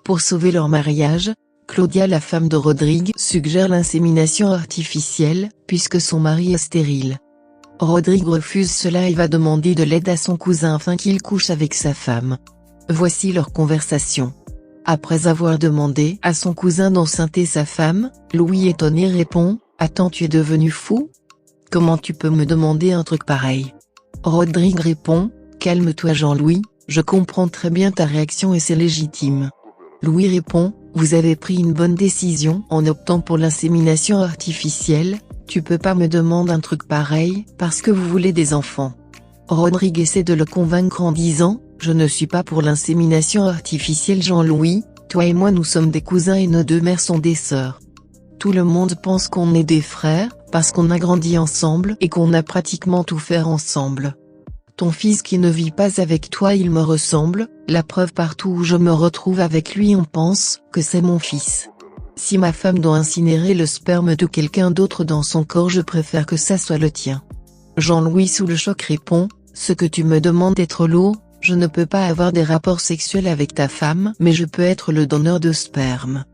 Pour sauver leur mariage, Claudia, la femme de Rodrigue, suggère l'insémination artificielle, puisque son mari est stérile. Rodrigue refuse cela et va demander de l'aide à son cousin afin qu'il couche avec sa femme. Voici leur conversation. Après avoir demandé à son cousin d'enceinte sa femme, Louis étonné répond « Attends, tu es devenu fou? Comment tu peux me demander un truc pareil ?» Rodrigue répond « Calme-toi Jean-Louis, je comprends très bien ta réaction et c'est légitime. » Louis répond « Vous avez pris une bonne décision en optant pour l'insémination artificielle, tu peux pas me demander un truc pareil parce que vous voulez des enfants. » Rodrigue essaie de le convaincre en disant « Je ne suis pas pour l'insémination artificielle Jean-Louis, toi et moi nous sommes des cousins et nos deux mères sont des sœurs. Tout le monde pense qu'on est des frères, parce qu'on a grandi ensemble et qu'on a pratiquement tout fait ensemble. Ton fils qui ne vit pas avec toi il me ressemble, la preuve partout où je me retrouve avec lui on pense que c'est mon fils. Si ma femme doit incinérer le sperme de quelqu'un d'autre dans son corps je préfère que ça soit le tien. » Jean-Louis sous le choc répond « Ce que tu me demandes est trop lourd, je ne peux pas avoir des rapports sexuels avec ta femme mais je peux être le donneur de sperme. »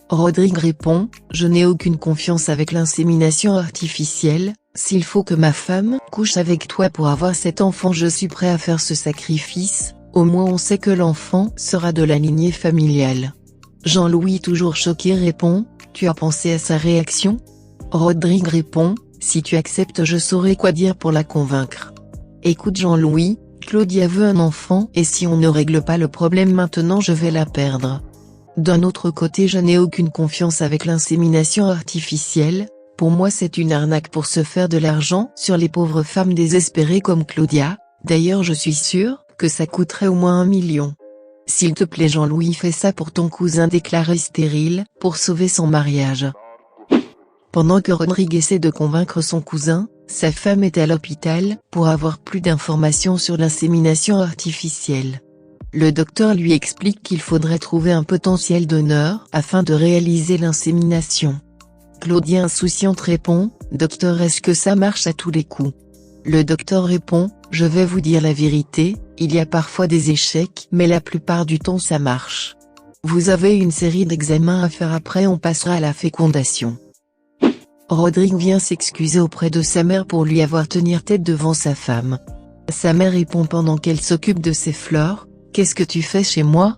Rodrigue répond « Je n'ai aucune confiance avec l'insémination artificielle, s'il faut que ma femme couche avec toi pour avoir cet enfant je suis prêt à faire ce sacrifice, au moins on sait que l'enfant sera de la lignée familiale. » Jean-Louis toujours choqué répond « Tu as pensé à sa réaction ?» Rodrigue répond « Si tu acceptes je saurai quoi dire pour la convaincre. » Écoute Jean-Louis, Claudia veut un enfant et si on ne règle pas le problème maintenant je vais la perdre. D'un autre côté je n'ai aucune confiance avec l'insémination artificielle, pour moi c'est une arnaque pour se faire de l'argent sur les pauvres femmes désespérées comme Claudia, d'ailleurs je suis sûr que ça coûterait au moins 1 million. S'il te plaît Jean-Louis fais ça pour ton cousin déclaré stérile, pour sauver son mariage. Pendant que Rodrigue essaie de convaincre son cousin, sa femme est à l'hôpital pour avoir plus d'informations sur l'insémination artificielle. Le docteur lui explique qu'il faudrait trouver un potentiel donneur afin de réaliser l'insémination. Claudia insouciante répond « Docteur est-ce que ça marche à tous les coups ?» Le docteur répond « Je vais vous dire la vérité, il y a parfois des échecs mais la plupart du temps ça marche. Vous avez une série d'examens à faire après on passera à la fécondation. » Rodrigue vient s'excuser auprès de sa mère pour lui avoir tenu tête devant sa femme. Sa mère répond pendant qu'elle s'occupe de ses fleurs « Qu'est-ce que tu fais chez moi?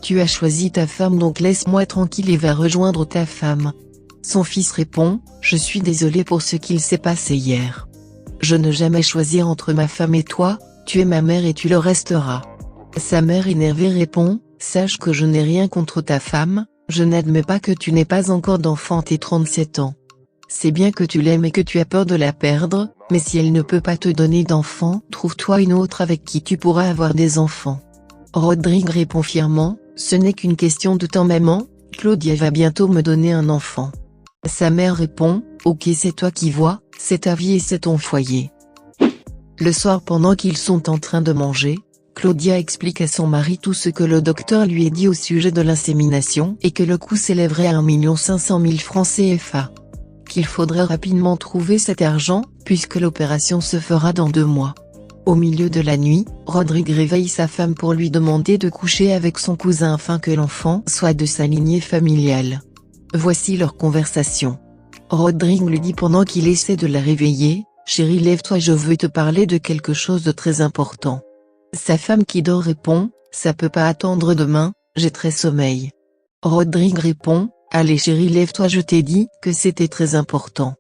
Tu as choisi ta femme donc laisse-moi tranquille et va rejoindre ta femme. » Son fils répond « Je suis désolé pour ce qu'il s'est passé hier. Je ne jamais choisir entre ma femme et toi, tu es ma mère et tu le resteras. » Sa mère énervée répond « Sache que je n'ai rien contre ta femme, je n'admets pas que tu n'aies pas encore d'enfant tes 37 ans. C'est bien que tu l'aimes et que tu as peur de la perdre, mais si elle ne peut pas te donner d'enfant, trouve-toi une autre avec qui tu pourras avoir des enfants. » Rodrigue répond fièrement « Ce n'est qu'une question de temps maman, Claudia va bientôt me donner un enfant. » Sa mère répond « Ok c'est toi qui vois, c'est ta vie et c'est ton foyer. » Le soir pendant qu'ils sont en train de manger, Claudia explique à son mari tout ce que le docteur lui a dit au sujet de l'insémination et que le coût s'élèverait à 1 500 000 francs CFA. Qu'il faudrait rapidement trouver cet argent, puisque l'opération se fera dans 2 mois. Au milieu de la nuit, Rodrigue réveille sa femme pour lui demander de coucher avec son cousin afin que l'enfant soit de sa lignée familiale. Voici leur conversation. Rodrigue lui dit pendant qu'il essaie de la réveiller « Chérie lève-toi je veux te parler de quelque chose de très important. » Sa femme qui dort répond « Ça peut pas attendre demain, j'ai très sommeil. » Rodrigue répond « Allez chérie lève-toi je t'ai dit que c'était très important. »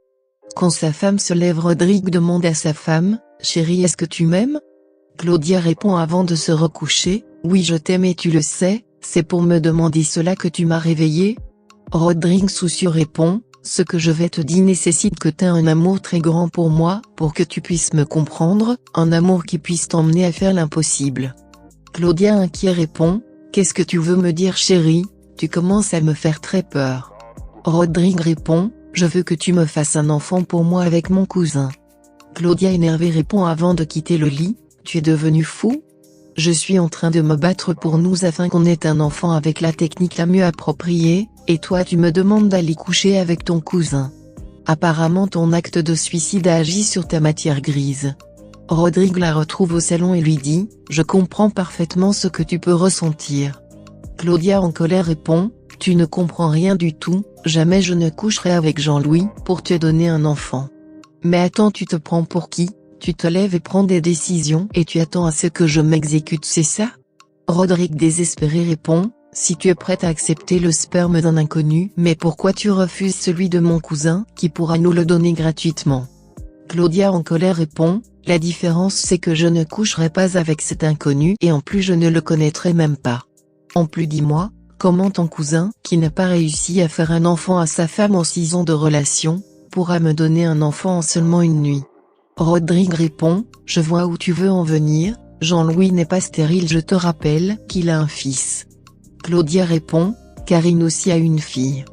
Quand sa femme se lève Rodrigue demande à sa femme « Chérie est-ce que tu m'aimes ?» Claudia répond avant de se recoucher « Oui je t'aime et tu le sais, c'est pour me demander cela que tu m'as réveillé ?» Rodrigue soucieux répond « Ce que je vais te dire nécessite que tu aies un amour très grand pour moi, pour que tu puisses me comprendre, un amour qui puisse t'emmener à faire l'impossible. » Claudia inquiet répond « Qu'est-ce que tu veux me dire chérie, tu commences à me faire très peur. » Rodrigue répond « Je veux que tu me fasses un enfant pour moi avec mon cousin. » Claudia énervée répond avant de quitter le lit « Tu es devenu fou ? Je suis en train de me battre pour nous afin qu'on ait un enfant avec la technique la mieux appropriée, et toi tu me demandes d'aller coucher avec ton cousin. Apparemment ton acte de suicide a agi sur ta matière grise. » Rodrigue la retrouve au salon et lui dit « Je comprends parfaitement ce que tu peux ressentir ». Claudia en colère répond « Tu ne comprends rien du tout, jamais je ne coucherai avec Jean-Louis pour te donner un enfant. Mais attends, tu te prends pour qui? Tu te lèves et prends des décisions et tu attends à ce que je m'exécute, c'est ça ?» Rodrigue désespéré répond « Si tu es prête à accepter le sperme d'un inconnu, mais pourquoi tu refuses celui de mon cousin qui pourra nous le donner gratuitement ?» Claudia en colère répond « La différence c'est que je ne coucherai pas avec cet inconnu et en plus je ne le connaîtrai même pas. En plus dis-moi, comment ton cousin, qui n'a pas réussi à faire un enfant à sa femme en 6 ans de relation, pourra me donner un enfant en seulement une nuit ?» Rodrigue répond « Je vois où tu veux en venir, Jean-Louis n'est pas stérile, je te rappelle qu'il a un fils. » Claudia répond « Karine aussi a une fille. »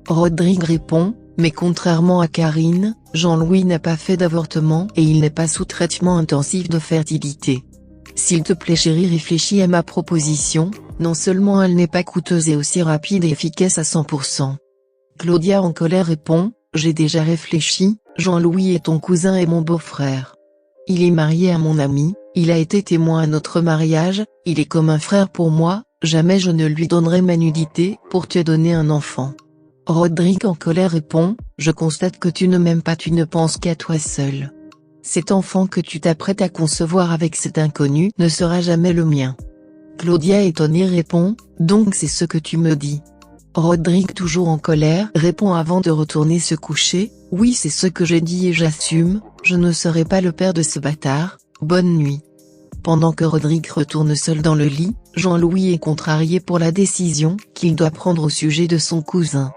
Rodrigue répond « Mais contrairement à Karine, Jean-Louis n'a pas fait d'avortement et il n'est pas sous traitement intensif de fertilité. S'il te plaît chérie, réfléchis à ma proposition, non seulement elle n'est pas coûteuse et aussi rapide et efficace à 100%. » Claudia en colère répond « J'ai déjà réfléchi, Jean-Louis est ton cousin et mon beau-frère. Il est marié à mon ami, il a été témoin à notre mariage, il est comme un frère pour moi, jamais je ne lui donnerai ma nudité pour te donner un enfant. » Rodrigue en colère répond « Je constate que tu ne m'aimes pas, tu ne penses qu'à toi seul. Cet enfant que tu t'apprêtes à concevoir avec cet inconnu ne sera jamais le mien. » Claudia étonnée répond « Donc c'est ce que tu me dis. » Rodrigue toujours en colère répond avant de retourner se coucher « Oui, c'est ce que j'ai dit et j'assume, je ne serai pas le père de ce bâtard, bonne nuit. » Pendant que Rodrigue retourne seul dans le lit, Jean-Louis est contrarié pour la décision qu'il doit prendre au sujet de son cousin.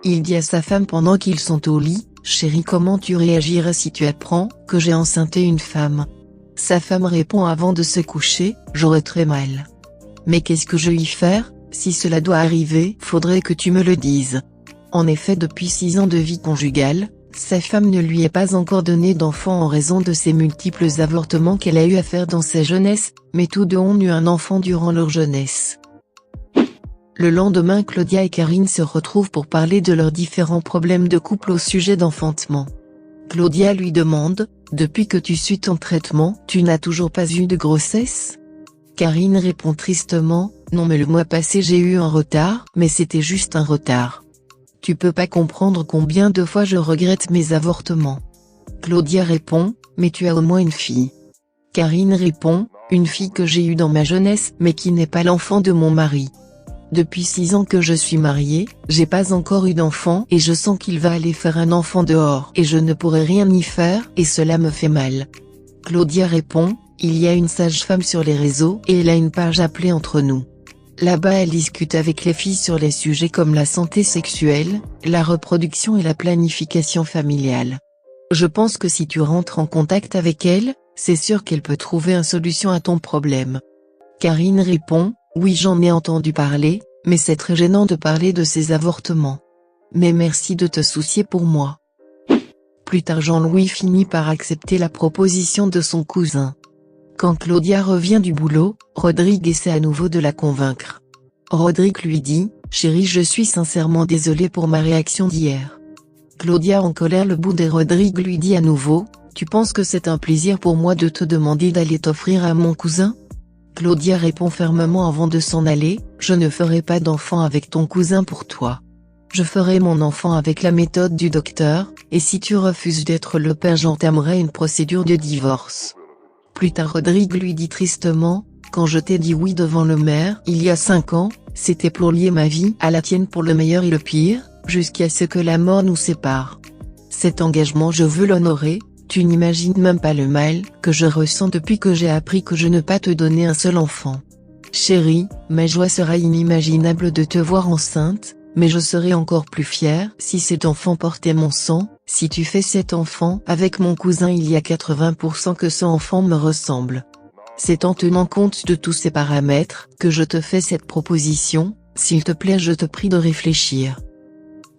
Il dit à sa femme pendant qu'ils sont au lit « Chérie, comment tu réagirais si tu apprends que j'ai enceinté une femme ?» Sa femme répond avant de se coucher « J'aurais très mal. Mais qu'est-ce que je y faire, si cela doit arriver, faudrait que tu me le dises. » En effet, depuis 6 ans de vie conjugale, sa femme ne lui est pas encore donné d'enfant en raison de ses multiples avortements qu'elle a eu à faire dans sa jeunesse, mais tous deux ont eu un enfant durant leur jeunesse. Le lendemain, Claudia et Karine se retrouvent pour parler de leurs différents problèmes de couple au sujet d'enfantement. Claudia lui demande « Depuis que tu suis ton traitement, tu n'as toujours pas eu de grossesse ?» Karine répond tristement « Non, mais le mois passé j'ai eu un retard, mais c'était juste un retard. Tu peux pas comprendre combien de fois je regrette mes avortements. » Claudia répond « Mais tu as au moins une fille. » Karine répond « Une fille que j'ai eue dans ma jeunesse mais qui n'est pas l'enfant de mon mari. Depuis 6 ans que je suis mariée, j'ai pas encore eu d'enfant et je sens qu'il va aller faire un enfant dehors et je ne pourrai rien y faire et cela me fait mal. » Claudia répond « Il y a une sage-femme sur les réseaux et elle a une page appelée Entre nous. Là-bas elle discute avec les filles sur les sujets comme la santé sexuelle, la reproduction et la planification familiale. Je pense que si tu rentres en contact avec elle, c'est sûr qu'elle peut trouver une solution à ton problème. » Karine répond « Oui, j'en ai entendu parler, mais c'est très gênant de parler de ces avortements. Mais merci de te soucier pour moi. » Plus tard, Jean-Louis finit par accepter la proposition de son cousin. Quand Claudia revient du boulot, Rodrigue essaie à nouveau de la convaincre. Rodrigue lui dit « Chérie, je suis sincèrement désolé pour ma réaction d'hier. » Claudia en colère le boude et Rodrigue lui dit à nouveau « Tu penses que c'est un plaisir pour moi de te demander d'aller t'offrir à mon cousin ?» Claudia répond fermement avant de s'en aller « Je ne ferai pas d'enfant avec ton cousin pour toi. Je ferai mon enfant avec la méthode du docteur, et si tu refuses d'être le père, j'entamerai une procédure de divorce. » Plus tard, Rodrigue lui dit tristement « Quand je t'ai dit oui devant le maire il y a 5 ans, c'était pour lier ma vie à la tienne pour le meilleur et le pire, jusqu'à ce que la mort nous sépare. Cet engagement je veux l'honorer. Tu n'imagines même pas le mal que je ressens depuis que j'ai appris que je ne peux pas te donner un seul enfant. Chérie, ma joie sera inimaginable de te voir enceinte, mais je serai encore plus fière si cet enfant portait mon sang. Si tu fais cet enfant avec mon cousin, il y a 80% que ce enfant me ressemble. C'est en tenant compte de tous ces paramètres que je te fais cette proposition, s'il te plaît je te prie de réfléchir. »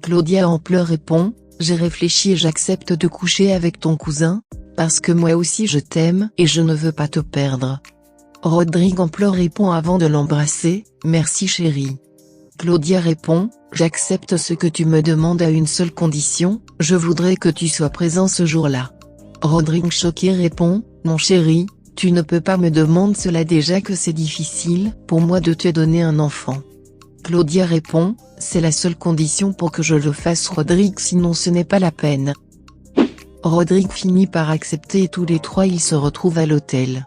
Claudia en pleurs répond « J'ai réfléchi et j'accepte de coucher avec ton cousin, parce que moi aussi je t'aime et je ne veux pas te perdre. » Rodrigue en pleurs répond avant de l'embrasser « Merci chérie. » Claudia répond « J'accepte ce que tu me demandes à une seule condition, je voudrais que tu sois présent ce jour-là. » Rodrigue choqué répond Mon chéri, tu ne peux pas me demander cela déjà que c'est difficile pour moi de te donner un enfant. Claudia répond, c'est la seule condition pour que je le fasse Rodrigue, sinon ce n'est pas la peine. Rodrigue finit par accepter et tous les trois ils se retrouvent à l'hôtel.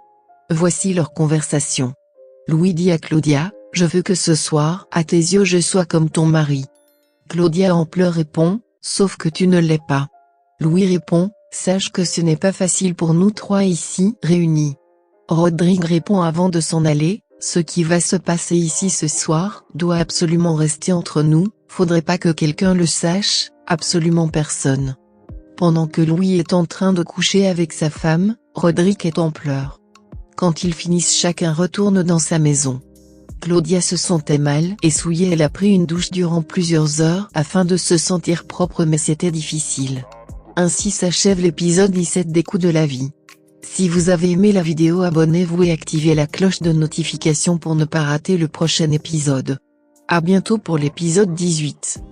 Voici leur conversation. Louis dit à Claudia, je veux que ce soir, à tes yeux je sois comme ton mari. Claudia en pleurs répond, sauf que tu ne l'es pas. Louis répond, sache que ce n'est pas facile pour nous trois ici réunis. Rodrigue répond avant de s'en aller, ce qui va se passer ici ce soir, doit absolument rester entre nous, faudrait pas que quelqu'un le sache, absolument personne. Pendant que Louis est en train de coucher avec sa femme, Rodrigue est en pleurs. Quand ils finissent chacun retourne dans sa maison. Claudia se sentait mal et souillée, elle a pris une douche durant plusieurs heures afin de se sentir propre mais c'était difficile. Ainsi s'achève l'épisode 17 des Coups de la vie. Si vous avez aimé la vidéo, abonnez-vous et activez la cloche de notification pour ne pas rater le prochain épisode. À bientôt pour l'épisode 18.